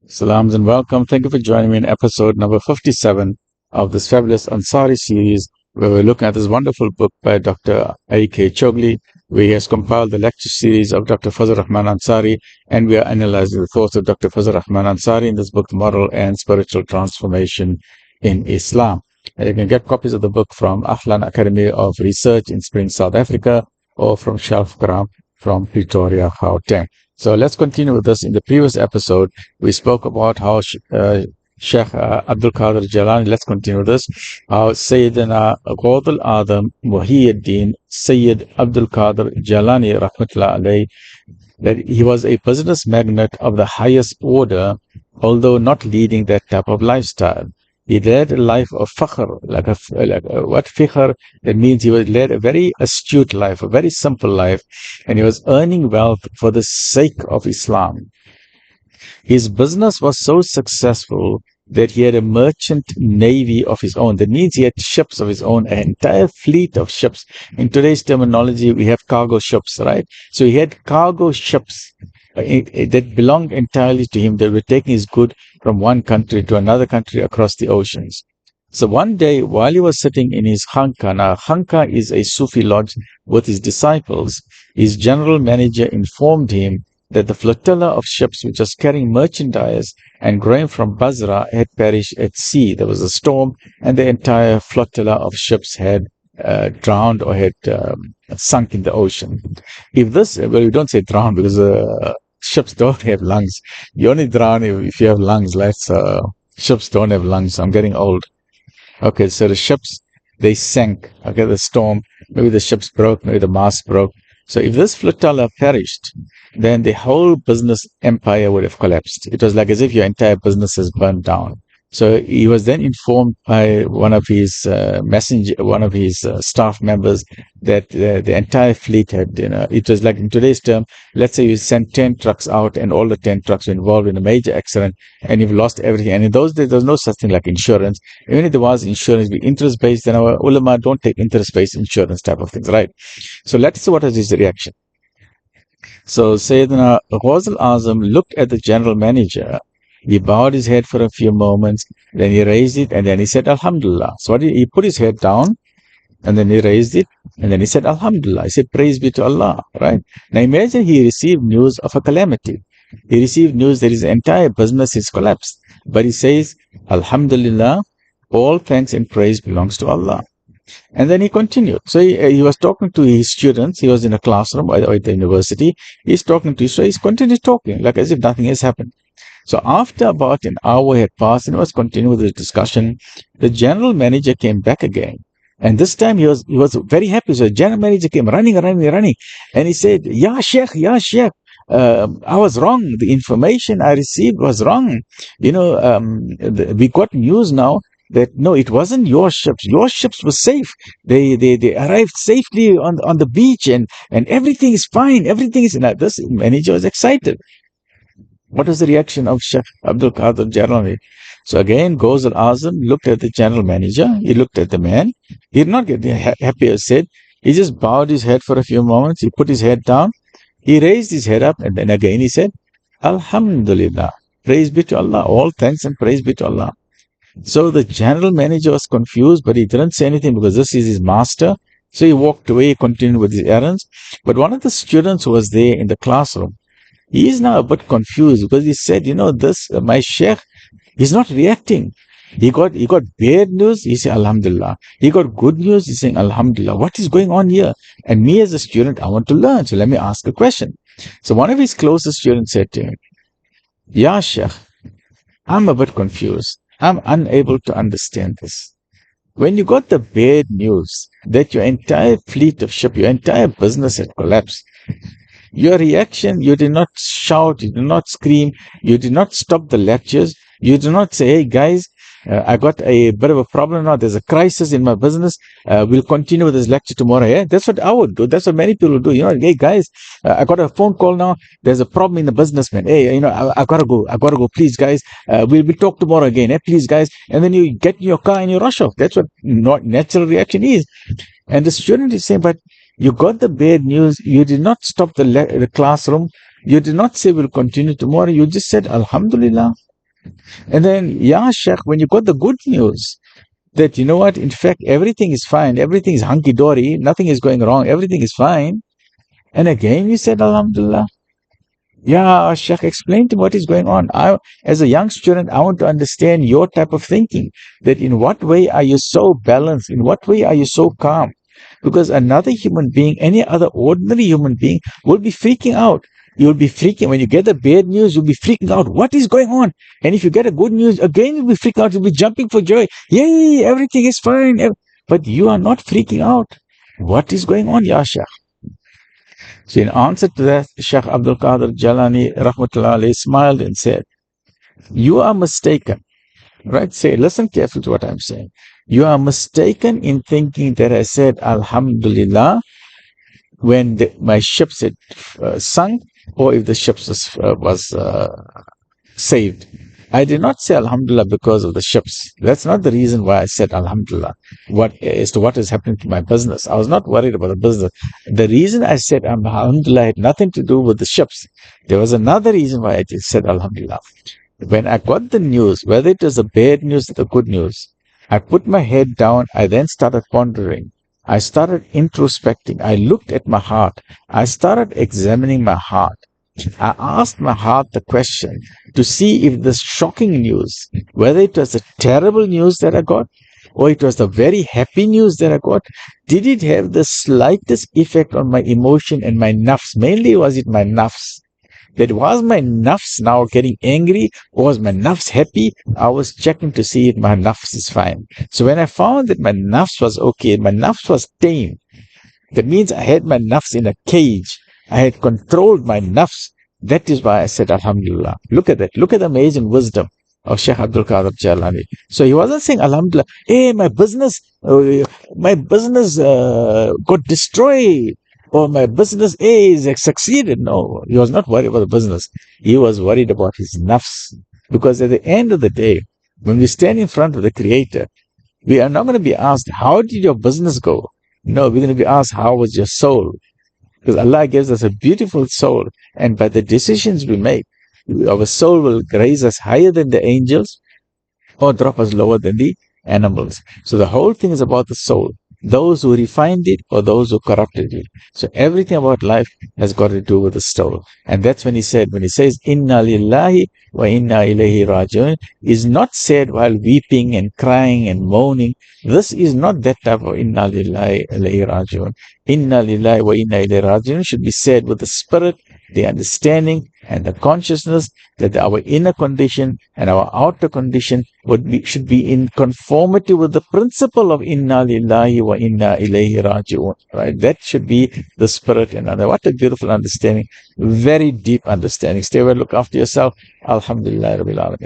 Salams and welcome. Thank you for joining me in episode number 57 of this fabulous Ansari series, where we're looking at this wonderful book by Dr. A.K. Chogli, where he has compiled the lecture series of Dr. Fazlur Rahman Ansari, and we are analyzing the thoughts of Dr. Fazlur Rahman Ansari in this book, Moral and Spiritual Transformation in Islam. And you can get copies of the book from Ahlan Academy of Research in Spring, South Africa, or from Shelf Karam from Pretoria, Gauteng. So let's continue with this. In the previous episode, we spoke about how Sheikh Abdul Qadir Jalani, let's continue with this, how Sayyidina Ghaud al-Adham Muhyiddin Sayyid Abdul Qadir Jalani Rahmatullah Alayhi, that he was a business magnate of the highest order, although not leading that type of lifestyle. He led a life of fakhr, what fikhr, that means he led a very astute life, a very simple life, and he was earning wealth for the sake of Islam. His business was so successful that he had a merchant navy of his own. That means he had ships of his own, an entire fleet of ships. In today's terminology, we have cargo ships, right? So he had cargo ships that belonged entirely to him, that were taking his good from one country to another country across the oceans. So one day, while he was sitting in his khanqa, now khanqa is a Sufi lodge with his disciples, his general manager informed him that the flotilla of ships which was carrying merchandise and grain from Basra had perished at sea. There was a storm, and the entire flotilla of ships had drowned or had sunk in the ocean. If this, well, you don't say drowned because ships don't have lungs. You only drown if you have lungs. Ships don't have lungs. I'm getting old. Okay, so the ships, they sank. Okay, the storm, maybe the ships broke, maybe the mast broke. So if this flotilla perished, then the whole business empire would have collapsed. It was like as if your entire business has burned down. So he was then informed by one of his staff members that the entire fleet had, it was like in today's term, let's say you sent 10 trucks out and all the 10 trucks were involved in a major accident and you've lost everything. And in those days, there was no such thing like insurance. Even if there was insurance, be interest-based, then our ulama don't take interest-based insurance type of things, right? So let's see what was his reaction. So Sayyidina Ghaus al-Azam looked at the general manager. He bowed his head for a few moments, then he raised it, and then he said, Alhamdulillah. So he put his head down, and then he raised it, and then he said, Alhamdulillah. He said, praise be to Allah, right? Now imagine he received news of a calamity. He received news that his entire business is collapsed. But he says, Alhamdulillah, all thanks and praise belongs to Allah. And then he continued. So he was talking to his students. He was in a classroom at the university. He's talking to, so he's continued talking, like as if nothing has happened. So after about an hour had passed and he was continuing with the discussion, the general manager came back again. And this time he was very happy. So the general manager came running. And he said, Ya Sheikh, I was wrong. The information I received was wrong. We got news now that no, it wasn't your ships. Your ships were safe. They arrived safely on the beach and everything is fine. Everything is, now this manager was excited. What was the reaction of Sheikh Abdul Qadir Jalani? So again, Ghaus al-Azam looked at the general manager. He looked at the man. He did not get happy, as said. He just bowed his head for a few moments. He put his head down. He raised his head up, and then again he said, Alhamdulillah, praise be to Allah. All thanks and praise be to Allah. So the general manager was confused, but he didn't say anything because this is his master. So he walked away, continued with his errands. But one of the students who was there in the classroom, he is now a bit confused because he said, my sheikh, he's not reacting. He got bad news, he said, Alhamdulillah. He got good news, he's saying, Alhamdulillah. What is going on here? And me as a student, I want to learn. So let me ask a question. So one of his closest students said to him, Ya sheikh, I'm a bit confused. I'm unable to understand this. When you got the bad news that your entire fleet of ship, your entire business had collapsed, your reaction, you did not shout, you did not scream, you did not stop the lectures, you did not say, hey guys, I got a bit of a problem now, there's a crisis in my business, we'll continue with this lecture tomorrow. Yeah, that's what I would do, that's what many people do. Hey guys, I got a phone call now, there's a problem in the business, man. Hey, I gotta go, please guys, we'll talk tomorrow again, please guys. And then you get in your car and you rush off. That's what natural reaction is. And the student is saying, but you got the bad news. You did not stop the classroom. You did not say we'll continue tomorrow. You just said, Alhamdulillah. And then, yeah, Sheikh, when you got the good news that, you know what, in fact, everything is fine, everything is hunky-dory, nothing is going wrong, everything is fine. And again, you said, Alhamdulillah. Yeah, Sheikh, explain to me what is going on. As a young student, I want to understand your type of thinking. That in what way are you so balanced? In what way are you so calm? Because another human being, any other ordinary human being, will be freaking out. You'll be freaking when you get the bad news. You'll be freaking out. What is going on? And if you get a good news, again you'll be freaking out. You'll be jumping for joy. Yay! Everything is fine. But you are not freaking out. What is going on, Ya Sheikh? So in answer to that, Sheikh Abdul Qadir Jalani Rahmatullah alayhi smiled and said, you are mistaken. Right? Say, listen carefully to what I'm saying. You are mistaken in thinking that I said Alhamdulillah when my ships had sunk, or if the ships was saved. I did not say Alhamdulillah because of the ships. That's not the reason why I said Alhamdulillah. As to what is happening to my business. I was not worried about the business. The reason I said Alhamdulillah had nothing to do with the ships. There was another reason why I said Alhamdulillah. When I got the news, whether it was the bad news or the good news, I put my head down. I then started pondering. I started introspecting. I looked at my heart. I started examining my heart. I asked my heart the question to see if the shocking news, whether it was the terrible news that I got, or it was the very happy news that I got, did it have the slightest effect on my emotion and my nafs? Mainly was it my nafs. That was my nafs now getting angry, or was my nafs happy? I was checking to see if my nafs is fine. So when I found that my nafs was okay, my nafs was tame, that means I had my nafs in a cage. I had controlled my nafs. That is why I said Alhamdulillah. Look at that. Look at the amazing wisdom of Sheikh Abdul Qadir Jalani. So he wasn't saying Alhamdulillah, hey, my business got destroyed, or my business is succeeded. No, he was not worried about the business. He was worried about his nafs. Because at the end of the day, when we stand in front of the Creator, we are not going to be asked, how did your business go? No, we're going to be asked, how was your soul? Because Allah gives us a beautiful soul, and by the decisions we make, our soul will raise us higher than the angels or drop us lower than the animals. So the whole thing is about the soul. Those who refined it or those who corrupted it. So everything about life has got to do with the soul. And that's when he says, Inna lillahi wa inna ilayhi raji'un, is not said while weeping and crying and moaning. This is not that type of Inna lillahi wa ilayhi raji'un. Inna lillahi wa inna ilayhi raji'un should be said with the spirit, the understanding, and the consciousness that our inner condition and our outer condition should be in conformity with the principle of Inna lillahi wa inna ilayhi raji'un. Right? That should be the spirit. And what a beautiful understanding. Very deep understanding. Stay well, look after yourself. Alhamdulillah Rabbil Alameen.